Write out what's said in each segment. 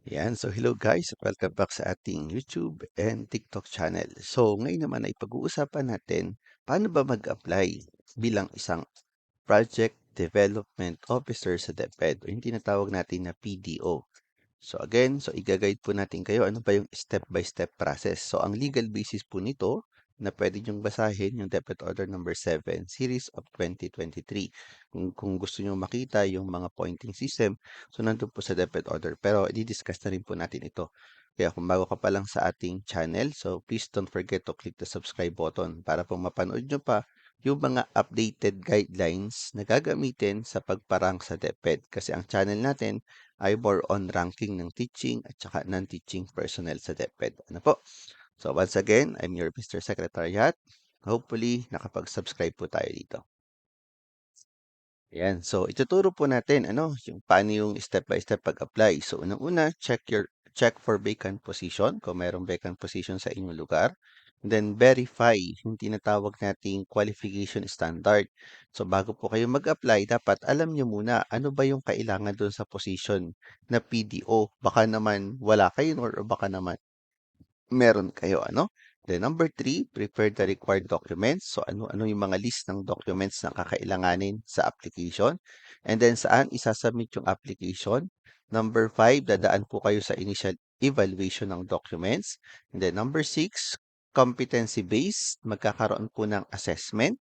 Yan. So, hello guys. Welcome back sa ating YouTube and TikTok channel. So, ngayon naman ay pag-uusapan natin paano ba mag-apply bilang isang Project Development Officer sa DepEd o yung tinatawag natin na PDO. So again, i-guide po natin kayo ano ba yung step-by-step process. So ang legal basis po nito na pwede niyong basahin yung Depot Order number 7 series of 2023. Kung gusto niyo makita yung mga pointing system, so nandun po sa Depot Order. Pero i-discuss na rin po natin ito. Kaya kung bago ka pa lang sa ating channel, so please don't forget to click the subscribe button para po mapanood nyo pa yung mga updated guidelines na gagamitin sa pagparang sa DepEd. Kasi ang channel natin ay more on ranking ng teaching at saka non-teaching personnel sa DepEd. Ano po? So once again, I'm your Mr. Secretariat. Hopefully, nakapag-subscribe po tayo dito. Ayan. So ituturo po natin yung paano yung step by step pag-apply. So unang-una, check for vacant position kung mayroong vacant position sa inyong lugar. Then verify yung tinatawag nating qualification standard. So bago po kayo mag-apply, dapat alam nyo muna ano ba yung kailangan doon sa position na PDO. Baka naman wala kayo or baka naman meron kayo, ano? Then number 3, prepare the required documents. So ano yung mga list ng documents na kakailanganin sa application. And then saan isasubmit yung application. Number 5, dadaan po kayo sa initial evaluation ng documents. And then number 6, competency-based. Magkakaroon po ng assessment.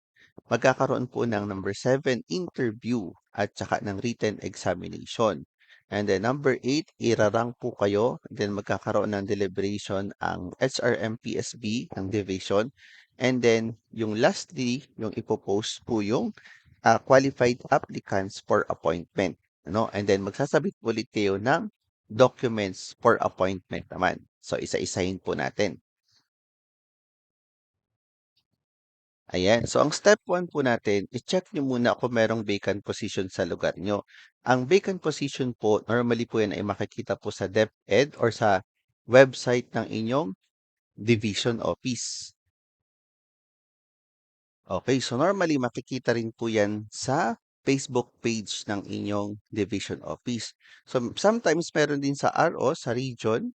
Magkakaroon po ng number 7, interview at saka ng written examination. And then number 8, irarang po kayo. Then magkakaroon ng deliberation ang HRM-PSB, ang division. And then yung lastly, yung ipopost po yung qualified applicants for appointment. And then magsasabit ulit kayo ng documents for appointment naman. So isa-isahin po natin. Ayan. So, ang step 1 po natin, i-check nyo muna kung merong vacant position sa lugar nyo. Ang vacant position po, normally po yan ay makikita po sa DepEd or sa website ng inyong division office. Okay, so normally makikita rin po yan sa Facebook page ng inyong division office. So sometimes meron din sa RO, sa region,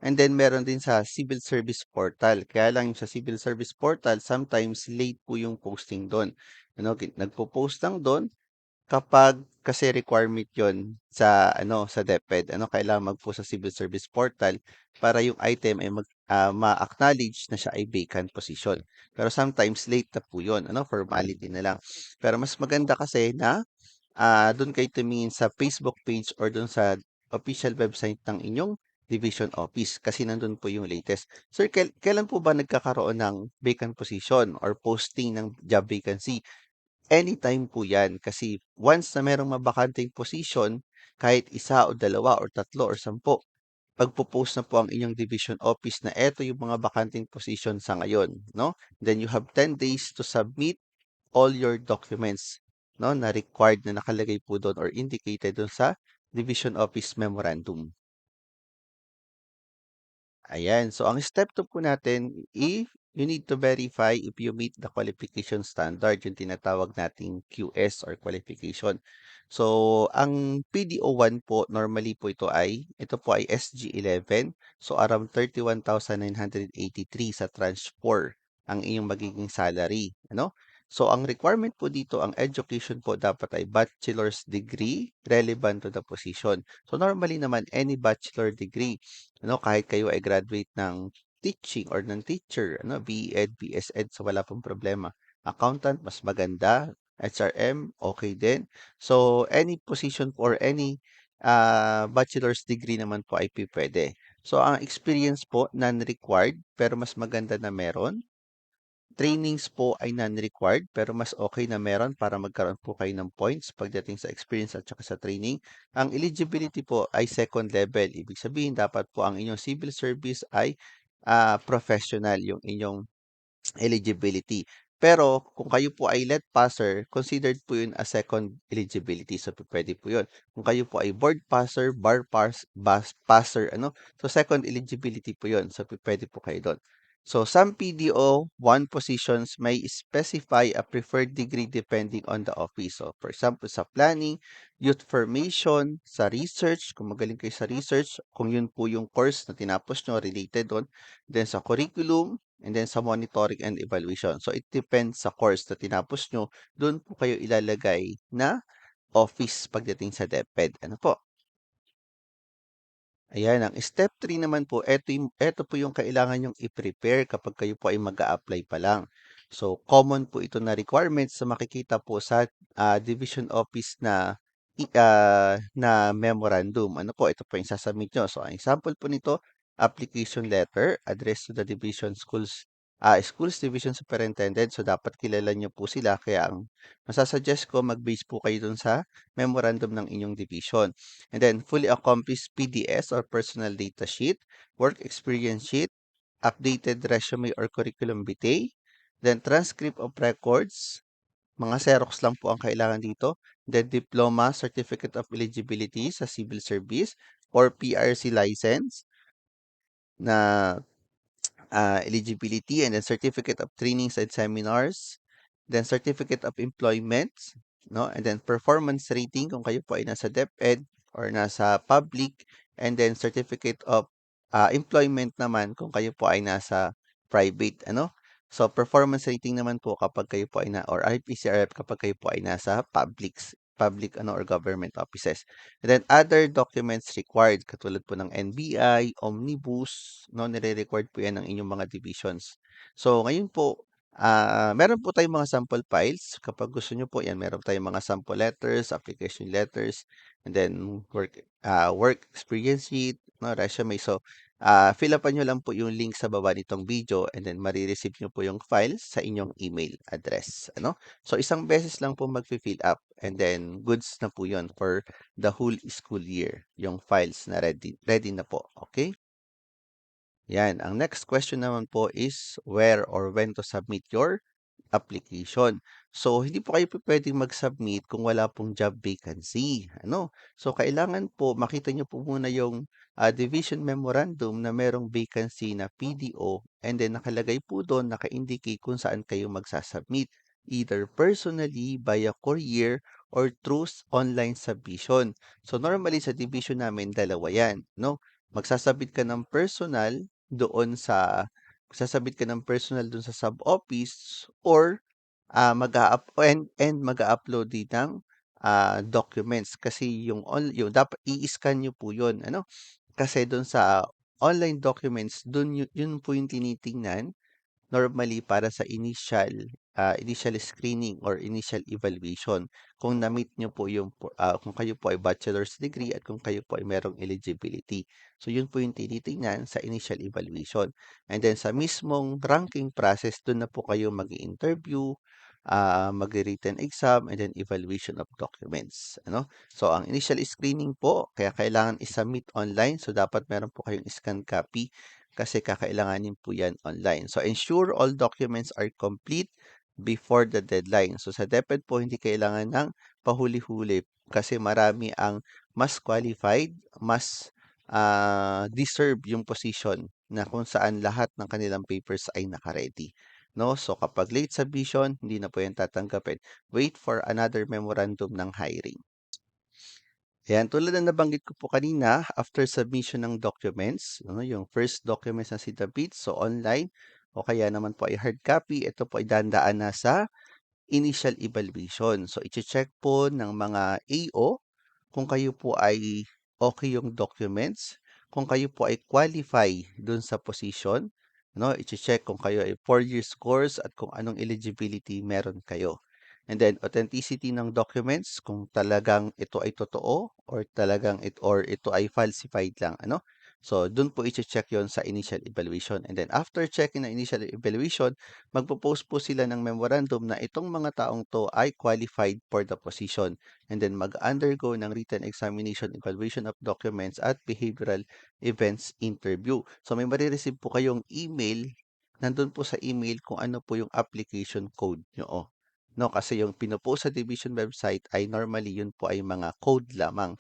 and then meron din sa civil service portal. Kaya lang yung sa civil service portal, sometimes late po yung posting doon. Nagpo-post lang doon kapag kasi requirement 'yon sa DepEd, kailangan mag-post sa Civil Service Portal para yung item ay ma-acknowledge na siya ay vacant position. Pero sometimes late na po 'yon, formality na lang. Pero mas maganda kasi na do'n kayo tumingin sa Facebook page or do'n sa official website ng inyong division office kasi nandun po yung latest. Sir, kailan po ba nagkakaroon ng vacant position or posting ng job vacancy? Anytime po yan kasi once na merong mabakanteng position, kahit isa o dalawa or tatlo or 10, pagpo-post na po ang inyong division office na eto yung mga bakanteng position sa ngayon, no? Then you have 10 days to submit all your documents, no, na required na nakalagay po doon or indicated doon sa division office memorandum. Ayan. So, ang step 2 po natin, if you need to verify if you meet the qualification standard, yung tinatawag nating QS or qualification. So, ang PDO1 po, normally po ito po ay SG11. So, around 31,983 sa tranche 4 ang inyong magiging salary. So, ang requirement po dito, ang education po dapat ay bachelor's degree relevant to the position. So, normally naman, any bachelor degree, kahit kayo ay graduate ng teaching or ng teacher, BEd, BSEd, so wala pong problema. Accountant, mas maganda. HRM, okay din. So, any position or any bachelor's degree naman po ay pwede. So, ang experience po, non-required, pero mas maganda na meron. Trainings po ay non-required pero mas okay na meron para magkaroon po kayo ng points pagdating sa experience at saka sa training. Ang eligibility po ay second level. Ibig sabihin dapat po ang inyong civil service ay professional yung inyong eligibility. Pero kung kayo po ay let passer, considered po yun as second eligibility. So pwede po yun. Kung kayo po ay board passer, passer, so second eligibility po yun. So pwede po kayo doon. So some PDO one positions may specify a preferred degree depending on the office. So for example, sa planning, youth formation, sa research, kung magaling kayo sa research, kung yun po yung course na tinapos nyo related doon, then sa curriculum, and then sa monitoring and evaluation. So it depends sa course na tinapos nyo, doon po kayo ilalagay na office pagdating sa DepEd. Ano po? Ayan, ang step 3 naman po, eto po yung kailangan yung i-prepare kapag kayo po ay mag apply pa lang. So, common po ito na requirements na makikita po sa division office na memorandum. Ano po, ito po yung sasubmit nyo. So, ang example po nito, application letter addressed to the schools division superintendent. So, dapat kilala nyo po sila. Kaya ang masasuggest ko, mag-base po kayo dun sa memorandum ng inyong division. And then fully accomplished PDS or personal data sheet, work experience sheet, updated resume or curriculum vitae, then transcript of records, mga Xerox lang po ang kailangan dito, then diploma, certificate of eligibility sa civil service or PRC license na eligibility, and then certificate of trainings and seminars, then certificate of employment, no? And then performance rating kung kayo po ay nasa DepEd or nasa public, and then certificate of employment naman kung kayo po ay nasa private, ano? So performance rating naman po kapag kayo po ay or RPCRF kapag kayo po ay nasa public ano or government offices. And then other documents required katulad po ng NBI, Omnibus, no, nire-required po 'yan ng inyong mga divisions. So ngayon po, meron po tayong mga sample files. Kapag gusto niyo po 'yan, meron tayong mga sample letters, application letters, and then work experience sheet, no, resume. So, fill upan niyo lang po yung link sa baba nitong video and then mare-receive niyo po yung files sa inyong email address, ano? So, isang beses lang po magfi-fill up and then goods na po 'yon for the whole school year, yung files na ready ready na po, okay? Yan, ang next question naman po is where or when to submit your application. So, hindi po kayo pupuwedeng mag-submit kung wala pong job vacancy, ano? So, kailangan po makita niyo po muna yung division memorandum na merong vacancy na PDO and then nakalagay po doon, naka-indicate kung saan kayo magsa-submit, either personally, via courier, or through online submission. So, normally sa division namin, dalawa yan, no? Magsasubmit ka ng personal doon sa sasabit ka ng personal dun sa sub-office or and mag-a-upload din ng documents kasi yung dapat i-scan niyo po yun, ano? Kasi dun sa online documents, yun po yung tinitingnan normally para sa initial screening or initial evaluation. Kung na-meet niyo po kung kayo po ay bachelor's degree at kung kayo po ay merong eligibility. So, yun po yung tinitingnan sa initial evaluation. And then sa mismong ranking process, dun na po kayo mag-interview, magre-written exam, and then evaluation of documents. Ano? So, ang initial screening po, kaya kailangan i-submit online. So, dapat meron po kayong scan copy kasi kakailanganin po yan online. So, ensure all documents are complete before the deadline. So, sa DepEd po, hindi kailangan ng pahuli-huli kasi marami ang mas qualified, mas deserve yung position na kung saan lahat ng kanilang papers ay naka-ready. No? So, kapag late submission, hindi na po yan tatanggapin. Wait for another memorandum ng hiring. Ayan, tulad ng nabanggit ko po kanina, after submission ng documents, ano, yung first documents na sinabit, so online, o kaya naman po ay hard copy, ito po ay dandaan na sa initial evaluation. So, i-check po ng mga AO kung kayo po ay okay yung documents, kung kayo po ay qualify dun sa position, no? I-check kung kayo ay 4 years course at kung anong eligibility meron kayo. And then authenticity ng documents kung talagang ito ay totoo or ito ay falsified lang, ano? So, dun po i-check yon sa initial evaluation. And then after checking ng initial evaluation, magpo-post po sila ng memorandum na itong mga taong to ay qualified for the position and then mag-undergo ng written examination, evaluation of documents at behavioral events interview. So may marireceive po kayong email, nandun po sa email kung ano po yung application code nyo. No, kasi yung pinopost sa division website ay normally yun po ay mga code lamang,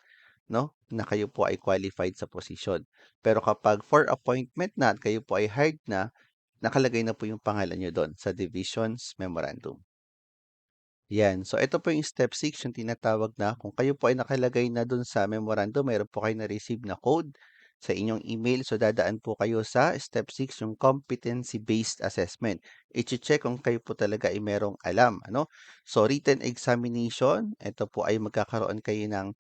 no, na kayo po ay qualified sa position. Pero kapag for appointment na at kayo po ay hired na, nakalagay na po yung pangalan niyo do'n sa divisions memorandum. Yan. So, ito po yung step 6, yung tinatawag na kung kayo po ay nakalagay na dun sa memorandum, mayroon po kayo na-receive na code sa inyong email. So, dadaan po kayo sa step 6, yung competency-based assessment. I-check kung kayo po talaga ay merong alam. Ano? So, written examination, ito po ay magkakaroon kayo ng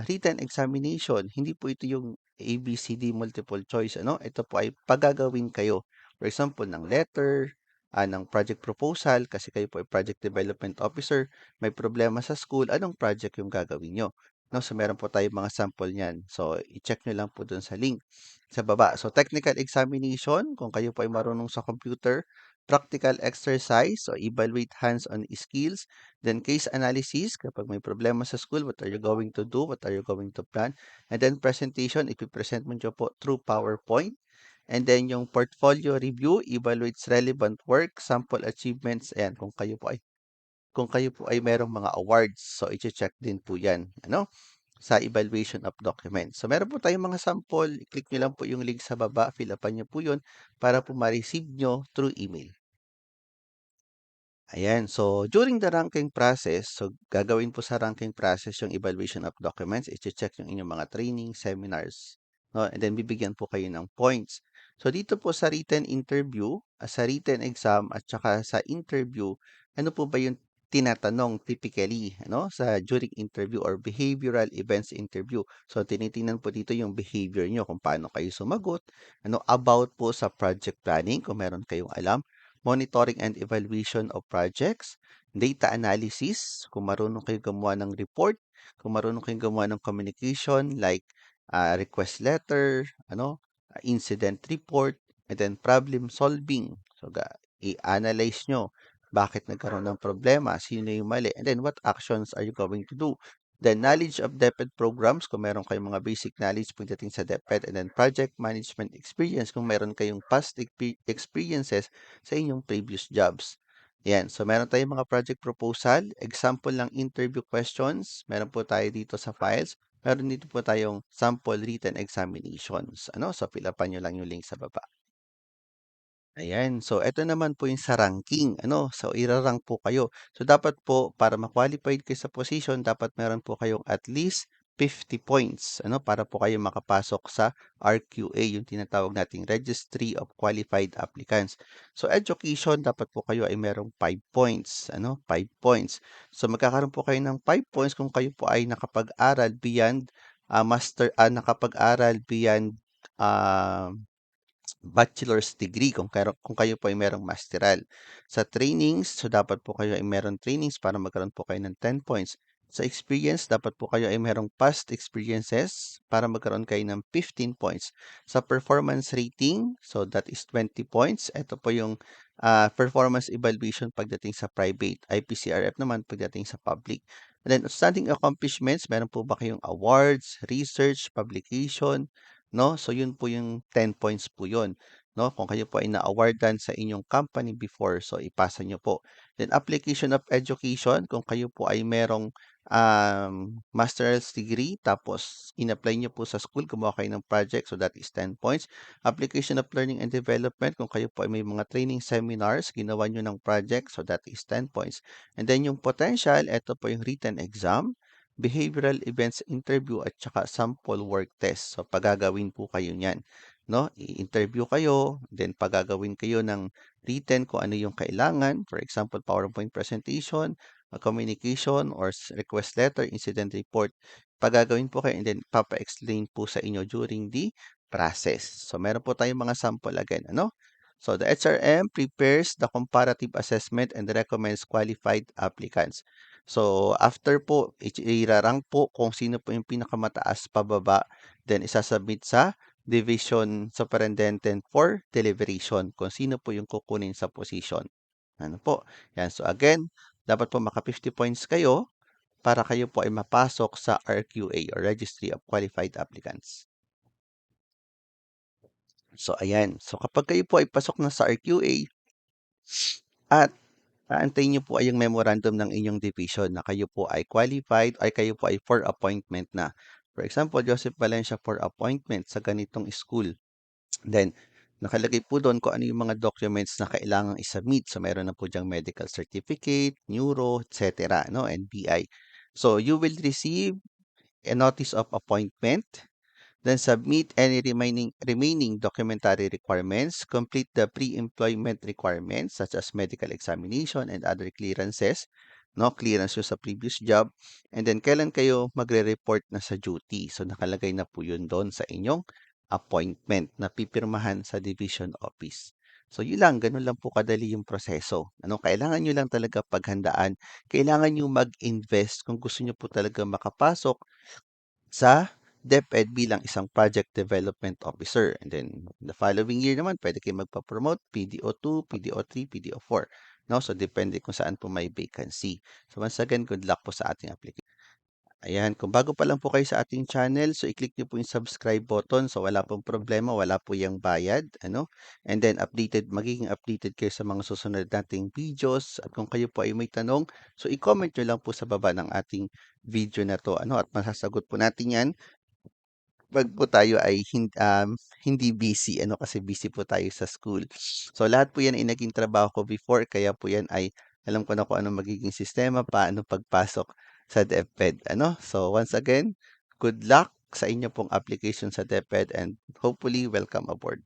written examination. Hindi po ito yung ABCD multiple choice. Ano? Ito po ay pagagawin kayo. For example, ng letter, ng project proposal kasi kayo po ay project development officer, may problema sa school, anong project yung gagawin nyo? No, so meron po tayong mga sample niyan. So, i-check nyo lang po dun sa link sa baba. So, technical examination, kung kayo po ay marunong sa computer, practical exercise, so evaluate hands-on skills, then case analysis, kapag may problema sa school, what are you going to do, what are you going to plan, and then presentation, ipipresent mo nyo po through PowerPoint. And then yung portfolio review, evaluates relevant work, sample achievements, ayan, kung kayo po ay merong mga awards, so i-check din po 'yan, ano, sa evaluation of documents. So meron po tayong mga sample, i-click niyo lang po yung link sa baba, fill upan niyo po 'yun para po ma-receive niyo through email. Ayan. So, during the ranking process, so gagawin po sa ranking process yung evaluation of documents. I-check yung inyong mga training, seminars, no? And then bibigyan po kayo ng points. So, dito po sa written interview, sa written exam, at saka sa interview, ano po ba yung tinatanong typically, ano, sa during interview or behavioral events interview. So, tinitingnan po dito yung behavior nyo, kung paano kayo sumagot, ano, about po sa project planning, kung meron kayong alam, monitoring and evaluation of projects, data analysis, kung marunong kayo gumawa ng report, kung marunong kayo gumawa ng communication like request letter, ano, incident report, and then problem solving. So, i-analyze nyo bakit nagkaroon ng problema, sino yung mali, and then what actions are you going to do. Then, knowledge of DepEd programs, kung meron kayong mga basic knowledge pagdating sa DepEd, and then project management experience, kung meron kayong past experiences sa inyong previous jobs. Yan. So, meron tayong mga project proposal, example ng interview questions. Meron po tayo dito sa files. Meron dito po tayong sample written examinations. Ano? So, fill upan nyo lang yung link sa baba. Ayan. So, eto naman po yung sa ranking. Ano? So, irarank po kayo. So, dapat po, para ma-qualified kayo sa position, dapat meron po kayong at least 50 points. Ano? Para po kayo makapasok sa RQA, yung tinatawag nating Registry of Qualified Applicants. So, education, dapat po kayo ay merong 5 points. Ano? 5 points. So, magkakaroon po kayo ng 5 points kung kayo po ay nakapag-aral beyond nakapag-aral beyond ah, bachelor's degree kung kayo po ay merong masteral. Sa trainings, so dapat po kayo ay merong trainings para magkaroon po kayo ng 10 points. Sa experience, dapat po kayo ay merong past experiences para magkaroon kayo ng 15 points. Sa performance rating, so that is 20 points. Ito po yung performance evaluation pagdating sa private. IPCRF naman pagdating sa public. And then, outstanding accomplishments, meron po ba kayong awards, research, publication, no? So yun po yung 10 points po yun, no? Kung kayo po ay na-awardan sa inyong company before, so ipasa nyo po. Then application of education, kung kayo po ay merong master's degree, tapos in-apply nyo po sa school, gumawa kayo ng project, so that is 10 points. Application of learning and development, kung kayo po ay may mga training seminars, ginawa nyo ng project, so that is 10 points. And then yung potential, ito po yung written exam, behavioral events interview at saka sample work test. So pagagawin po kayo niyan, no? I-interview kayo, then pagagawin kayo ng written kung ano yung kailangan. For example, PowerPoint presentation, communication or request letter, incident report. Pagagawin po kayo and then papa-explain po sa inyo during the process. So meron po tayong mga sample again, ano? So the HRM prepares the comparative assessment and recommends qualified applicants. So, after po, irarank po kung sino po yung pinakamataas pababa, then isasubmit sa division superintendent for deliberation kung sino po yung kukunin sa position. Ano po? Yan. So, again, dapat po maka 50 points kayo para kayo po ay mapasok sa RQA or Registry of Qualified Applicants. So, ayan. So, kapag kayo po ay pasok na sa RQA at aantayin niyo po ay yung memorandum ng inyong division na kayo po ay qualified ay kayo po ay for appointment na. For example, Joseph Valencia for appointment sa ganitong school. Then, Nakalagay po doon kung ano yung mga documents na kailangang i-submit. So, meron na po diyang medical certificate, neuro, etc., no, NBI. So, you will receive a notice of appointment. Then submit any remaining documentary requirements, complete the pre-employment requirements such as medical examination and other clearances, no clearance nyo sa previous job, and then kailan kayo magre-report na sa duty. So nakalagay na po yun doon sa inyong appointment na pipirmahan sa division office. So yun lang, ganun lang po kadali yung proseso. Ano, kailangan nyo lang talaga paghandaan, kailangan nyo mag-invest kung gusto nyo po talaga makapasok sa DepEd bilang isang Project Development Officer. And then, the following year naman, pwede kayo magpa-promote PDO2, PDO3, PDO4. No? So, depende kung saan po may vacancy. So, once again, good luck po sa ating application. Ayan, kung bago pa lang po kayo sa ating channel, so i-click niyo po yung subscribe button. So, wala pong problema, wala po yung bayad. Ano? And then, magiging updated kayo sa mga susunod nating videos. At kung kayo po ay may tanong, so i-comment nyo lang po sa baba ng ating video na to. Ano? At masasagot po natin yan 'pag po tayo ay hindi busy ano, kasi busy po tayo sa school. So, lahat po 'yan ay naging trabaho ko before kaya po 'yan ay alam ko na kung anong magiging sistema, paano pagpasok sa DepEd ano. So, once again, good luck sa inyo pong application sa DepEd and hopefully welcome aboard.